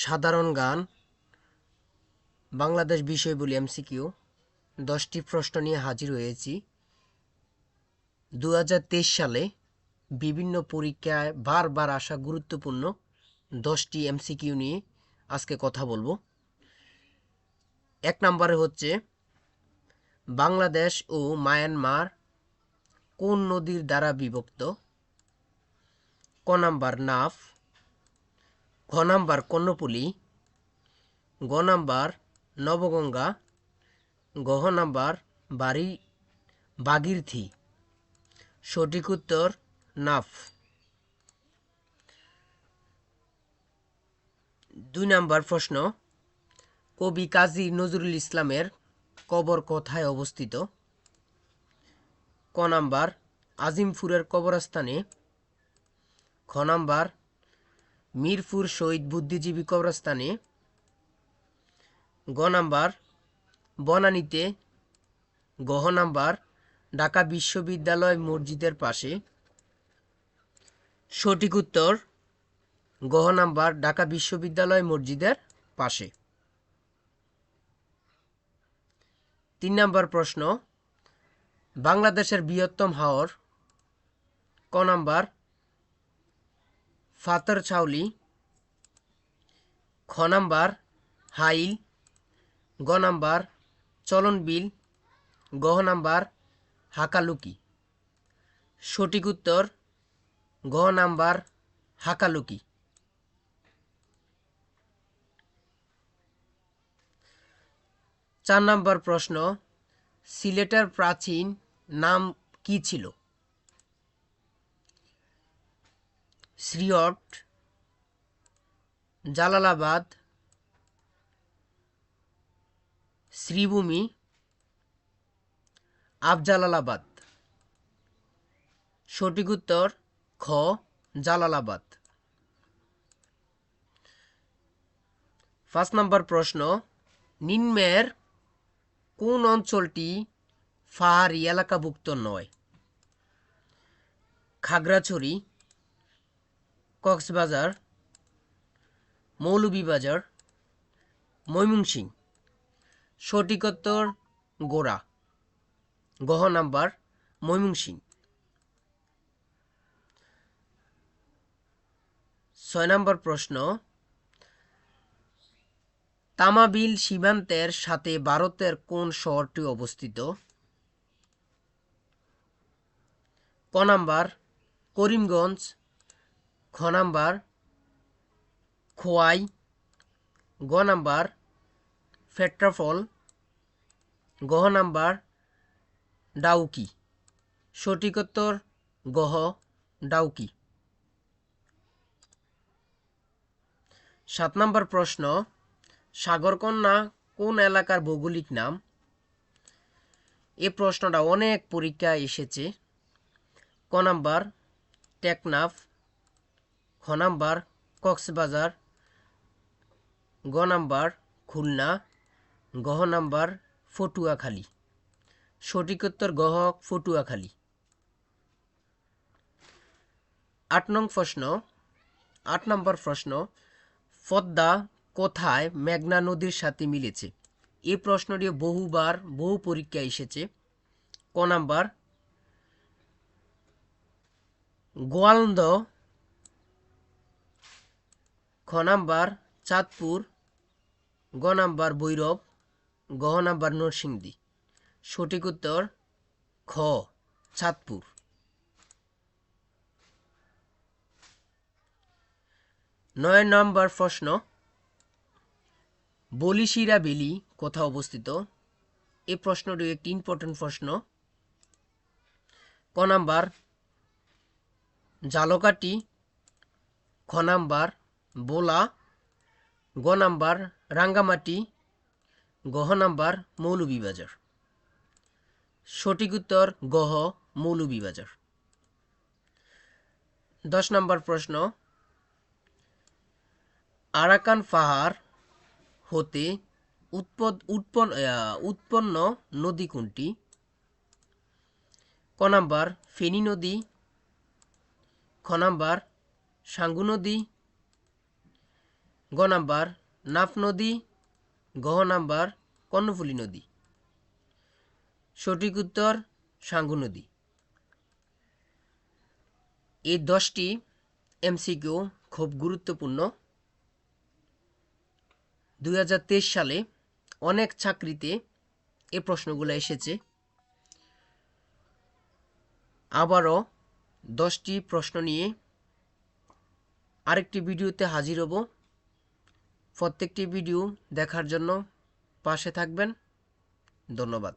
সাধারণ জ্ঞান, বাংলাদেশ বিষয়বলী এমসিকিউ 10টি প্রশ্ন নিয়ে হাজির হয়েছি। 2023 সালে বিভিন্ন পরীক্ষায় বারবার আসা গুরুত্বপূর্ণ 10টি এমসিকিউ নিয়ে আজকে কথা বলবো। 1 নম্বরে হচ্ছে, বাংলাদেশ ও মায়ানমার কোন নদীর দ্বারা বিভক্ত? ক নাম্বার নাফ, খ নাম্বার কর্ণফুলী, গ নাম্বার নবগঙ্গা, ঘ নাম্বার ভাগীরথী। সঠিক উত্তর নাফ। 2 নাম্বার প্রশ্ন, কবি কাজী নজরুল ইসলামের কবর কোথায় অবস্থিত? ক নাম্বার আজিমপুরের কবরস্থানে, খ নাম্বার মিরপুর শহীদ বুদ্ধিজীবী কবরস্থানে, গ নাম্বার বনানীতে, ঘ নাম্বার ঢাকা বিশ্ববিদ্যালয় মসজিদের পাশে। সঠিক উত্তর ঘ নাম্বার ঢাকা বিশ্ববিদ্যালয় মসজিদের পাশে। 3 নাম্বার প্রশ্ন, বাংলাদেশের বৃহত্তম হাওর? ক নাম্বার ফাতরছাউলি, খ নাম্বার হাইল, গ নাম্বার চলনবিল, ঘ নাম্বার হাকালুকি। সঠিক উত্তর ঘ নাম্বার হাকালুকি। 4 নাম্বার প্রশ্ন, সিলেটের প্রাচীন নাম কি ছিল? শ্রীহট, জালালাবাদ, শ্রীভূমি, আফজালালাবাদ। সঠিক উত্তর খ জালালাবাদ। 5 নাম্বার প্রশ্ন, নিম্নের কোন অঞ্চলটি পাহাড়ি এলাকাভুক্ত নয়? খাগড়াছড়ি, কক্সবাজার, মৌলভীবাজার, ময়মনসিংহ। সঠিক উত্তর গোড়া, ঘ নাম্বার ময়মনসিংহ। 6 নাম্বার প্রশ্ন, তামাবিল সীমান্তের সাথে ভারতের কোন শহরটি অবস্থিত? ক নাম্বার করিমগঞ্জ, খ নাম্বার খোয়াই, গ নাম্বার পেট্রাপোল, ঘ নাম্বার ডাউকি। সঠিক উত্তর গহ ডাউকি। 7 নাম্বার প্রশ্ন, সাগরকন্যা কোন এলাকার ভৌগোলিক নাম? এই প্রশ্নটা অনেক পরীক্ষায় এসেছে। ক নাম্বার টেকনাফ, খ নাম্বার কক্সবাজার, গ নাম্বার খুলনা, ঘ নাম্বার পটুয়াখালী। সঠিক উত্তর গহ পটুয়াখালী। 8 নম্বর প্রশ্ন, পদ্মা কোথায় মেঘনা নদীর সাথে মিলেছে? এই প্রশ্নটি বহু পরীক্ষায় এসেছে। ক নাম্বার গোয়ালন্দ, খ নাম্বার চাঁদপুর, গ নাম্বার ভৈরব, ঘ নাম্বার নরসিংদী। সঠিক উত্তর খ চাঁদপুর। 9 নম্বর প্রশ্ন, বলিশিরা ভ্যালি কোথায় অবস্থিত? এই প্রশ্নটি একটি ইম্পর্টেন্ট প্রশ্ন। ক নাম্বার ঝালকাঠি, খ নাম্বার বোলা, গ নাম্বার রাঙ্গামাটি, গহ নাম্বার মৌলভীবাজার। সঠিক উত্তর গহ মৌলভীবাজার। 10 নম্বর প্রশ্ন, আরাকান পাহাড় হতে উৎপন্ন নদী কোনটি? ক নাম্বার ফেনী নদী, খ নাম্বার সাঙ্গু নদী, গ নাম্বার নাফ নদী, ঘ নাম্বার কর্ণফুলী নদী। সঠিক উত্তর সাঙ্গু নদী। এই 10টি এমসিকিউ খুব গুরুত্বপূর্ণ। 2023 সালে অনেক চাকরিতে এই প্রশ্নগুলো এসেছে। আবারও 10টি প্রশ্ন নিয়ে আরেকটি ভিডিওতে হাজির হব। প্রত্যেকটি ভিডিও দেখার জন্য পাশে থাকবেন। ধন্যবাদ।